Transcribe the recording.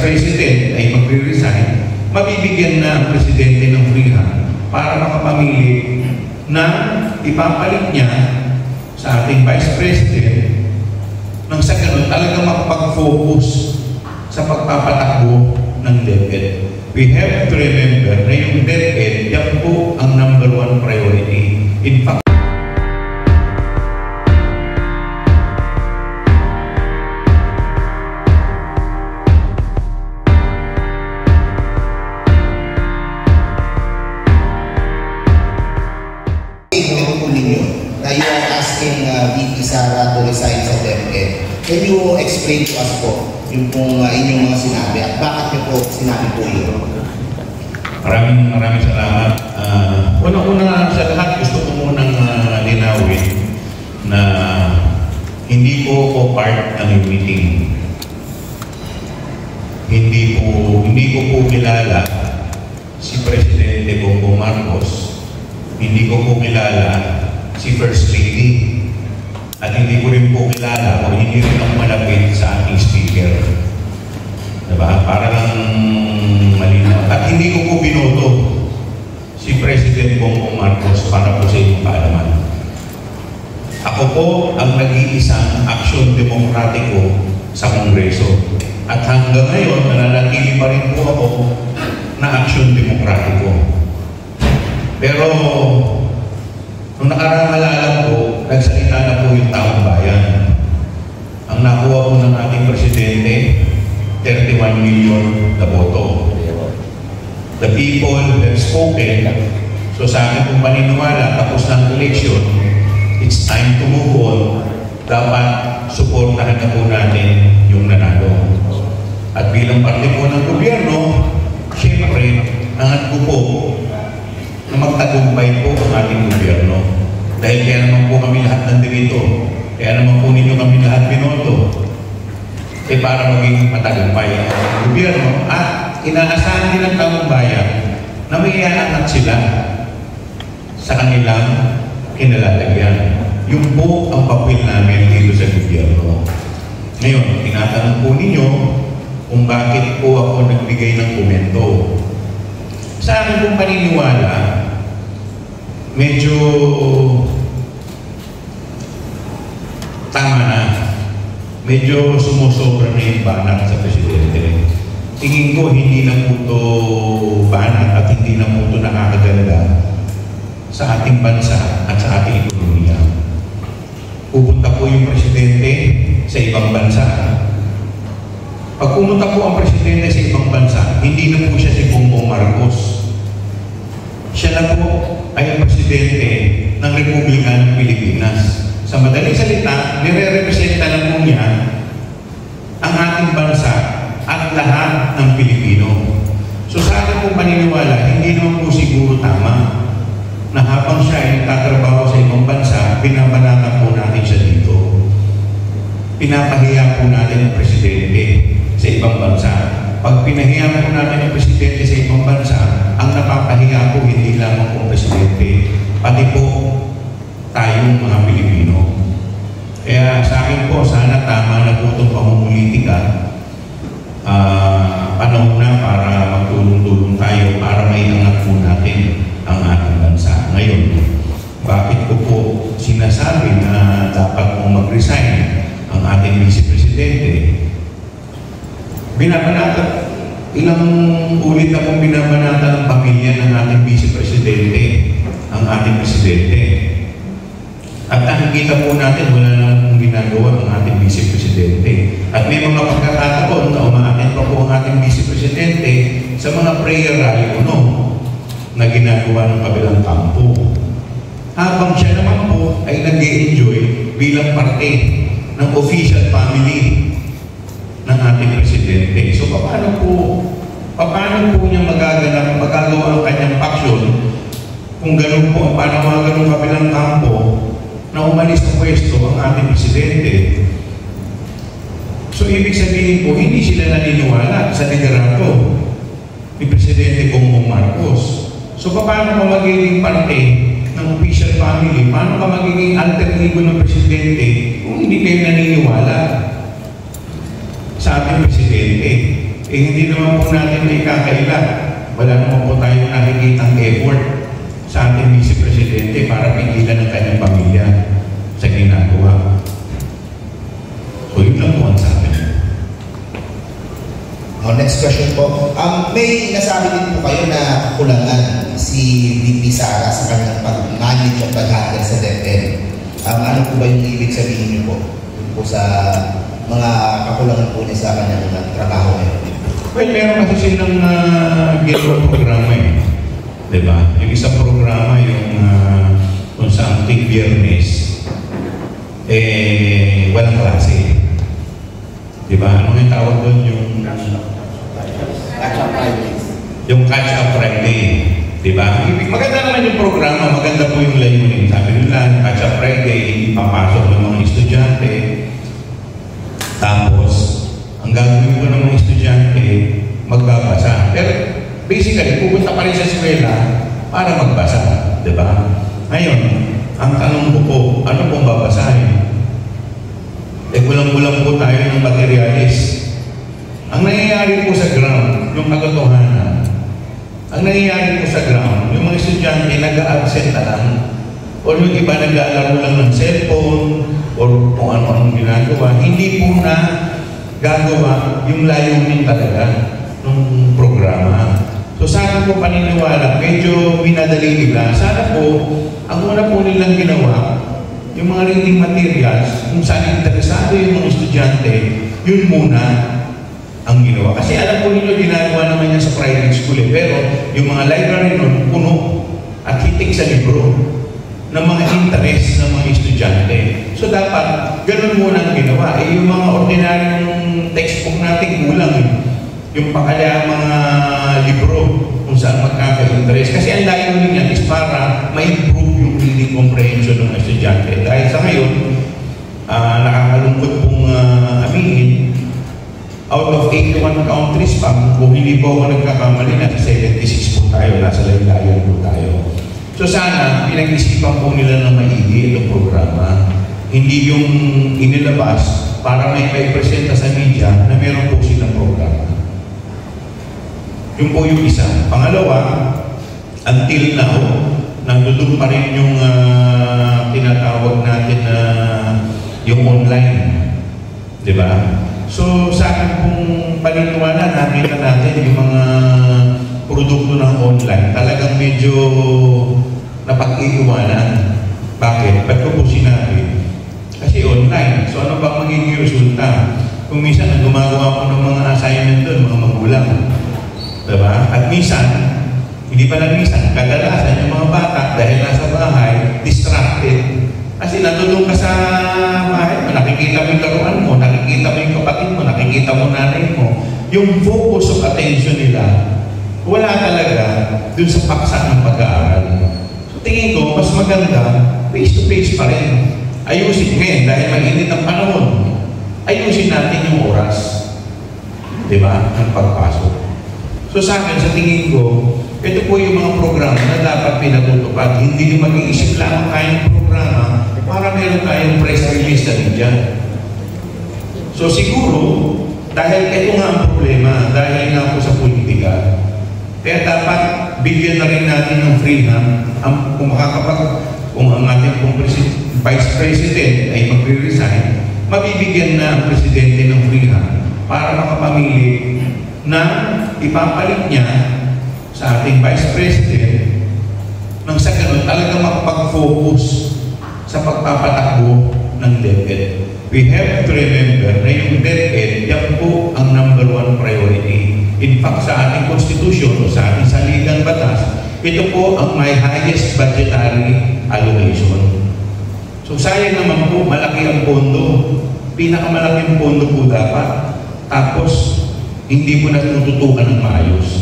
President ay magre-resign, mabibigyan na ang Presidente ng free hand para makapamili na ipapalit niya sa ating Vice President nang sa ganun talaga makapag-focus sa pagpapatakbo ng DepEd. We have to remember na yung DepEd, yan po ang #1 priority. In fact, you are asking VP Sara to resign sa DepEd. Can you explain to us po yung pong inyong mga sinabi at bakit niyo po sinabi po yun? Maraming salamat. Una-una sa lahat, gusto ko munang linawin na hindi po ako part ng meeting. Hindi ko po kilala si Presidente Bongbong Marcos. Hindi ko po kilala si First Lady. At hindi ko rin po kilala o hindi rin ako malapit sa ating speaker. Diba? Para lang malinaw. At hindi ko po binoto si President Bongbong Marcos para po sa inyong kaalaman. Ako po ang nag-iisang aksyon demokratiko sa Kongreso. At hanggang ngayon, nananatili pa rin po ako na aksyon demokratiko. Pero nung nakaraang alam ko, nagsalita na po yung taong bayan. Ang nakuha po ng ating Presidente, 31 million na boto. The people have spoken. So sa akin kung paniniwala, tapos ng election, it's time to move on. Dapat suportahan na po natin yung nanalo. At bilang parte po ng gobyerno, siyempre, angat ko po na magtagumpay po ang ating gobyerno. Dahil kaya naman po kami lahat nandito. Kaya naman po ninyo kami lahat binoto. Para maging matagumpay ang gobyerno at inaasahan din ng taong bayan na may iaangat sila sa kanilang kinalalagyan. Yung po ang papel namin dito sa gobyerno. Ngayon, tinatanong po ninyo kung bakit po ako nagbigay ng komento. Sa akin pong paniniwala, medyo tama na. Medyo sumusobra na yung banat sa Presidente. Tingin ko hindi na po ito banat at hindi na po ito nakakaganda sa ating bansa at sa ating ekonomiya. Pupunta po yung Presidente sa ibang bansa. Pag pumunta po ang Presidente sa ibang bansa, hindi na po siya si Bongbong Marcos. Siya na po ay ang Presidente ng Republika ng Pilipinas. Sa madaling salita, nire-representa na po niya ang ating bansa at lahat ng Pilipino. So sa akin pong paniniwala, hindi naman po siguro tama na habang siya ay nagtatrabaho sa ibang bansa, binabanatan po natin siya dito. Pinapahiya po natin ang Presidente sa ibang bansa. Pag pinahiya po natin ang Presidente sa ibang bansa, ang napapahiya po hindi lamang po ang Presidente, pati po tayong mga Pilipino. Kaya sa akin po, sana tama na po itong pamumulitika. Panahon na para magtulong-tulong tayo para maiangat po natin ang ating bansa. Ngayon, bakit ko po sinasabi na dapat pong mag-resign ang ating Vice Presidente? Binabanatan, ilang ulit na pong binabanatan ng pamilya ng ating Vice Presidente, ang ating Presidente. At nakikita po natin, wala nang ginagawa ang ating Vice Presidente. At may mga pagkakataon na umaaten pa po ang ating Vice Presidente sa mga prayer rally na ginagawa ng kabilang kampo. Habang siya naman po ay nag-i-enjoy bilang parte ng official family ng ating Presidente. So paano po niya magagawa ang kanyang aksyon kung gano'n po ang panawagan ng kabilang kampo na umalis sa pwesto ang ating Presidente? So ibig sabihin po, hindi sila naniniwala sa liderato ni Presidente Bongbong Marcos. So paano ka magiging parte ng official family? Paano ka magiging alter ego ng Presidente kung hindi kayo naniniwala sa ating Presidente? hindi naman po natin may kakaila. Wala naman po tayong nakikitang effort sa ating Vice Presidente para pigilan ang kanyang pamilya sa ginagawa. So yun lang po ang sabi. Next question po. May nasabi din po kayo na kakulangan si VP Sara sa kanyang pag-manage at pag-handle sa DepEd. Ano po ba yung ibig sabihin niyo po sa mga kakulangan po niya sa kanyang trabaho ngayon? Well, meron kasi silang ginawang programa eh. Diba? Yung isang programa, yung kung saan ting Biyernes, walang klase. Diba? Ano yung tawag doon? Yung Catch-up Friday. Yung Catch-up Friday. Diba? Maganda naman yung programa, maganda po yung layunin. Sabi nila, Catch-up Friday, hindi papasok ng mga estudyante. Tapos, ang gagawin ko ng mga estudyante, magbabasa. Pero basically, pupunta pa rin sa eskwela para magbasa. Diba? Ngayon, ang tanong ko po, ano pong babasahin? Kulang-kulang po tayo ng materialis. Ang nangyayari po sa ground, yung katotohanan, ang nangyayari po sa ground, yung mga estudyante nag-a-absent na lang, o yung iba nag-aalaro lang ng cellphone, o kung ano-anong ginagawa, hindi po na gagawa yung layunin talaga ng programa. So sana po paniniwala, medyo minadali nila. Sana po, ang una po nilang ginawa, yung mga reading materials, kung saan interesado yung mga estudyante, yun muna ang ginawa. Kasi alam po ninyo, ginagawa naman yan sa private school eh. Pero yung mga library nun, puno at hitik sa libro ng mga interest ng mga estudyante. So dapat, ganun muna ang ginawa. Yung mga ordinaryong textbook natin kulang eh. Yung pakala mga libro kung saan magkaka-interest. Kasi ang layunin niyan is para ma-improve yung reading comprehension ng estudyante. Dahil sa ngayon, nakakalungkot pong aminin, out of 81 countries pa, kung hindi po ako nagkakamali, nasa 76 po tayo, nasa laylayan po tayo. So sana, pinag-isipan po nila na maigi itong programa. Hindi yung inilabas para may presenta sa media na meron po silang programa. Yun po yung isa. Pangalawa, until now, nandun pa rin yung tinatawag natin na yung online. Diba? So, sa akin pong paniniwala, nakita natin yung mga produkto ng online. Talagang medyo napag-iiwanan. Bakit? Ba't ko po sinabi? Kasi online. So, ano ba magiging resulta? Kung minsan, gumagawa ko ng mga assignment doon, mga magulang. Diba? At minsan, hindi pa lang minsan, kadalasan yung mga bata, dahil nasa bahay, distracted. Kasi natulong ka sa bahay mo, nakikita mo yung laruan mo, nakikita mo yung kapatid mo, nakikita mo nanay mo. Yung focus of attention nila, wala talaga dun sa paksa ng pag-aaral. So tingin ko, mas maganda, face-to-face pa rin. Ayusin ngayon, dahil mainit ang panahon, ayusin natin yung oras. Diba? Ang pagpasok. So sa akin, sa tingin ko, ito po yung mga programa na dapat pinatutupad. Hindi yung mag-iisip lamang tayong programa para meron tayong press release na rin dyan. So siguro, dahil ito nga ang problema, dahil nga po sa politika, kaya dapat bigyan na rin natin ng free hand kung ang ating pong Vice President ay magre-resign, mabibigyan na ang Presidente ng free hand para makapamili na ipapalit niya sa ating Vice President nang sa ganun talaga makapag-focus sa pagpapatakbo ng DepEd. We have to remember na yung DepEd, yan po ang #1 priority. In fact, sa ating Constitution o sa ating saligang batas, ito po ang may highest budgetary allocation. So sayang naman po, malaki ang pondo. Pinakamalaking pondo po dapat. Tapos, hindi po natututukan ng maayos.